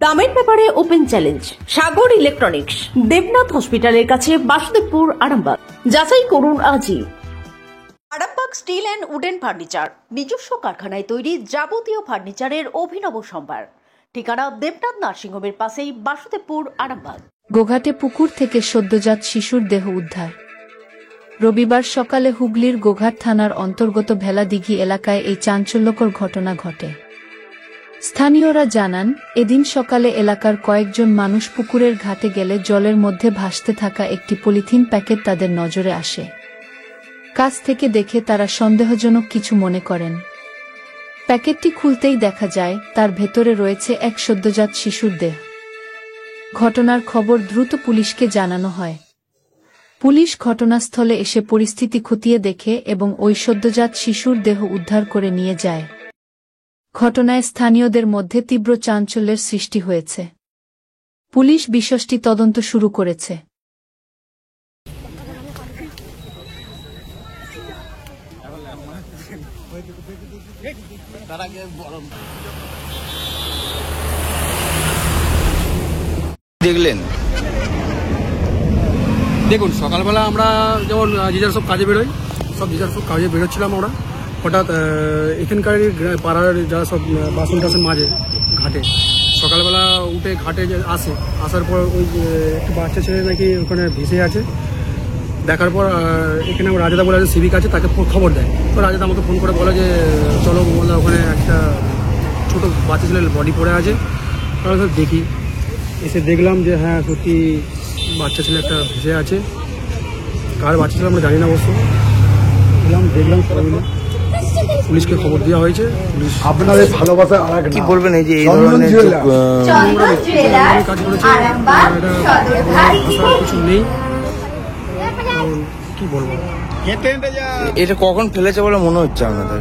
দামের ব্যাপারে open challenge সাগর electronics, Debnath হসপিটালের কাছে, বাসুদেবপুর, আরামবাগ। যাচাই করুন আজই। Arambagh steel and wooden furniture, নিজস্ব কারখানায় তৈরি যাবতীয় ফার্নিচারের অভিনব সম্ভার। ঠিকানা দেবনাথ নার্সিংহোমের পাশেই, বাসুদেবপুর, আরামবাগ। গোঘাটে পুকুর থেকে সদ্যজাত শিশুর দেহ উদ্ধার। রবিবার সকালে হুগলির গোঘাট থানার অন্তর্গত ভেলাদিঘি এলাকায় এই চাঞ্চল্যকর ঘটনা ঘটে। স্থানীয়রা জানান, এদিন সকালে এলাকার কয়েকজন মানুষ পুকুরের ঘাটে গেলে জলের মধ্যে ভাসতে থাকা একটি পলিথিন প্যাকেট তাদের নজরে আসে। কাছ থেকে দেখে তারা সন্দেহজনক কিছু মনে করেন। প্যাকেটটি খুলতেই দেখা যায় তার ভেতরে রয়েছে এক সদ্যজাত শিশুর দেহ। ঘটনার খবর দ্রুত পুলিশকে জানানো হয়। পুলিশ ঘটনাস্থলে এসে পরিস্থিতি খতিয়ে দেখে এবং ওই সদ্যজাত শিশুর দেহ উদ্ধার করে নিয়ে যায়। ঘটনায় স্থানীয়দের মধ্যে তীব্র চাঞ্চল্যের সৃষ্টি হয়েছে। পুলিশ বিষয়টি তদন্ত শুরু করেছে। দেখলেন? দেখুন, সকালবেলা আমরা যেমন যে সব কাজে বেরোই, সব কাজে বেরোচ্ছিলাম আমরা। হঠাৎ এখানকার পাড়ার যারা সব বাসন টাসন মাঝে ঘাটে, সকালবেলা উঠে ঘাটে আসার পর ওই একটু বাচ্চা ছেলে নাকি ওখানে ভেসে আছে। দেখার পর এখানে আমার রাজাদা বলে আছে সিভিক আছে, তাকে খবর দেয়। তো রাজাদা আমাকে ফোন করে বলে যে চলো বললাম ওখানে একটা ছোটো বাচ্চা ছেলের বডি পড়ে আছে। তাহলে দেখি, এসে দেখলাম যে হ্যাঁ সত্যি বাচ্চা ছেলে একটা ভেসে আছে। কার বাচ্চা ছেলে আমরা জানি না, অবশ্য দেখলাম সবাই মিলে পুলিশকে খবর দেওয়া হয়েছে। আপনাদের ভালোবাসা আর কি বলবেন? এই যে এই ধরনের কাজ করেছে, কিছু নেই, কি বলবো। এটা কখন ফেলেছে বলে মনে হচ্ছে আপনাদের?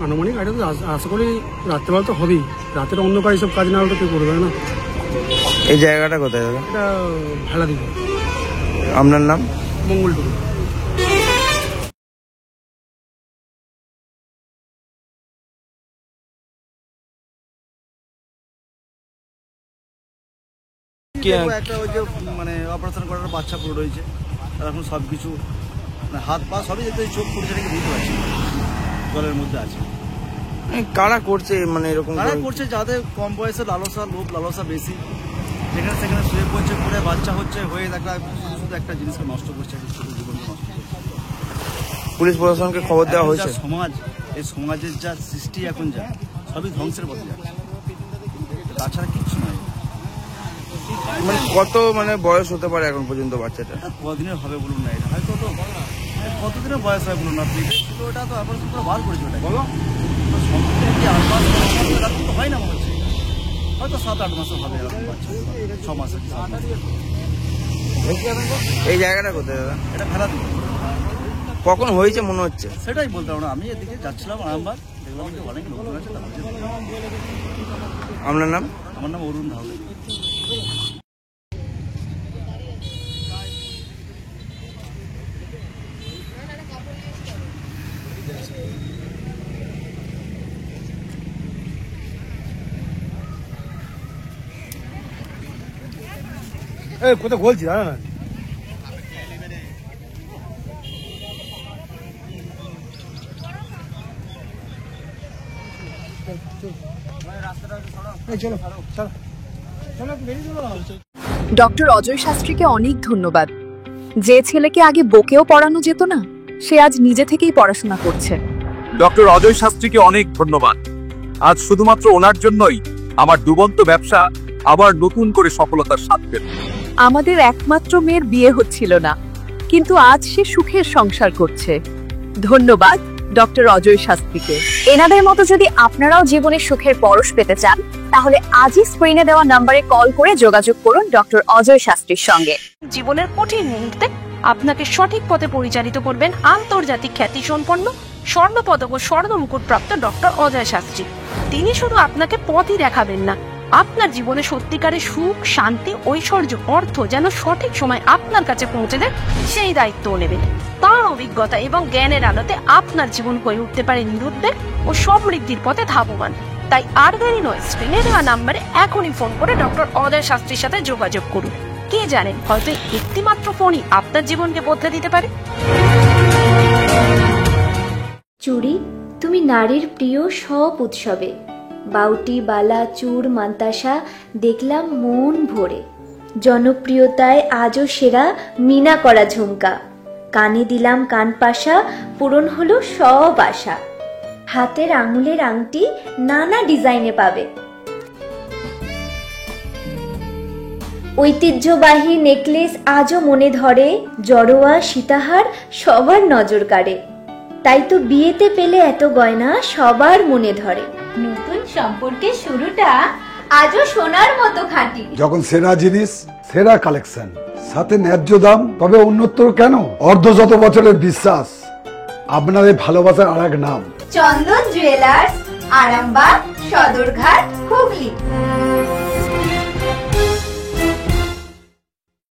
আনুমানিক এটা তো আশা করি রাত্রেবেলা তো হবেই। রাতের অন্ধকার এইসব কাজ না হলে তো কেউ করবে না। এই জায়গাটা কোথায় দাদা? এটা ভেলাদিঘি। আপনার নাম? মঙ্গলটুকু। একটা ওই যে মানে অপারেশন করার বাচ্চা পুরো রয়েছে, এখন সব কিছু হাত পা সবই দেখতে, চোখ পড়ছে নাকি বুঝতে পারছি, জলের মধ্যে আছে। কারা করছে মানে এরকম? কারা করছে যাদের কম বয়সে লালসা, লোভ লালসা বেশি, যেখানে সেখানে শুয়ে পড়ছে, করে বাচ্চা হচ্ছে, হয়ে শুধু একটা জিনিসকে নষ্ট করছে, শুধু জীবনকে নষ্ট করছে। পুলিশ প্রশাসনকে খবর দেওয়া হয়েছে? সমাজ, এই সমাজের যা সৃষ্টি এখন যা সবই ধ্বংসের পথে যাচ্ছে, তাছাড়া কিচ্ছু নয়। মানে কত মানে বয়স হতে পারে এখন পর্যন্ত বাচ্চাটা? কদিনের হবে বলুন না, এটা হয়তো তো কতদিনের বয়স হয় বলুন না আপনি? ওটা তো অপারেশন করে বার করেছে, ওটা বলো হয় না মনে হচ্ছে, হয়তো 7-8 মাসে হবে এরকম বাচ্চা, 6 মাসে। এই জায়গাটা কোথায় দাদা? এটা ভেলাদিঘি। কখন হয়েছে মনে হচ্ছে? সেটাই বলতে পারবো না, আমি এদিকে যাচ্ছিলাম আরামবাগ, দেখলাম যে অনেক লোকজন আছে। আপনার নাম? আমার নাম অরুণ ধাউলে। কোথায় বলছি জানা না। ডক্টর অজয় শাস্ত্রীকে অনেক ধন্যবাদ। যে ছেলেকে আগে বকেও পড়ানো যেত না, সে আজ নিজে থেকেই পড়াশোনা করছে। ডক্টর অজয় শাস্ত্রীকে অনেক ধন্যবাদ। আজ শুধুমাত্র ওনার জন্যই আমার ডুবন্ত ব্যবসা আবার নতুন করে সফলতার স্বাদ পেল। আমাদের একমাত্র মেয়ের বিয়ে হচ্ছিল না, কিন্তু আজ সে সুখের সংসার করছে। ধন্যবাদ ডক্টর অজয় শাস্ত্রীকে। এনাদের মতো যদি আপনারাও জীবনে সুখের পরশ পেতে চান, তাহলে আজই স্ক্রিনে দেওয়া নম্বরে কল করে যোগাযোগ করুন ডক্টর অজয় শাস্ত্রীর সঙ্গে। জীবনের কঠিন মুহূর্তে আপনাকে সঠিক পথে পরিচালিত করবেন আন্তর্জাতিক খ্যাতিসম্পন্ন স্বর্ণপদক ও স্বর্ণ মুকুট প্রাপ্ত ডক্টর অজয় শাস্ত্রী। তিনি শুধু আপনাকে পথই দেখাবেন না, আপনার জীবনে সত্যিকারের সুখ, শান্তি, ঐশ্বর্য, অর্থ যেন সঠিক সময় আপনার কাছে পৌঁছে দেয়, সেই দায়িত্বও নেবেন। তার অভিজ্ঞতা এবং জ্ঞানের আলোতে আপনার জীবন হয়ে উঠতে পারে নিরুদ্বেগ ও সমৃদ্ধির পথে ধাবমান। তাই আর দেরি নয়, স্ক্রিনে দেওয়া নাম্বারে এখনই ফোন করে ডক্টর অজয় শাস্ত্রীর সাথে যোগাযোগ করুন। কে জানেন, হয়তো একটি মাত্র ফোনই আপনার জীবনকে বদলে দিতে পারে। চুড়ি, তুমি নারীর প্রিয় সব উৎসবে বাউটি, বালা, চূড়, মান্তাসা দেখলাম মন ভরে। জনপ্রিয়তায় আজও সেরা মিনা করা ঝুমকা, কানে দিলাম কানপাশা, পূরণ হলো সব আশা। হাতের আঙুলের আংটি নানা ডিজাইনে পাবে, ঐতিহ্যবাহী নেকলেস আজও মনে ধরে, জড়োয়া সীতাহার সবার নজর কাড়ে। তাই তো বিয়েতে পেলে এত গয়না সবার মনে ধরে। নতুন সম্পর্কের শুরুটা আজও সোনার মতো খাঁটি। যখন সেরা জিনিস, সেরা কালেকশন, সাথে ন্যায্য দাম, তবে উন্নতর কেন? অর্ধশত বছরের বিশ্বাস, আপনাদের ভালোবাসার আর এক নাম। চন্দন জুয়েলার্স, আরামবাগ, সদরঘাট, হুগলি।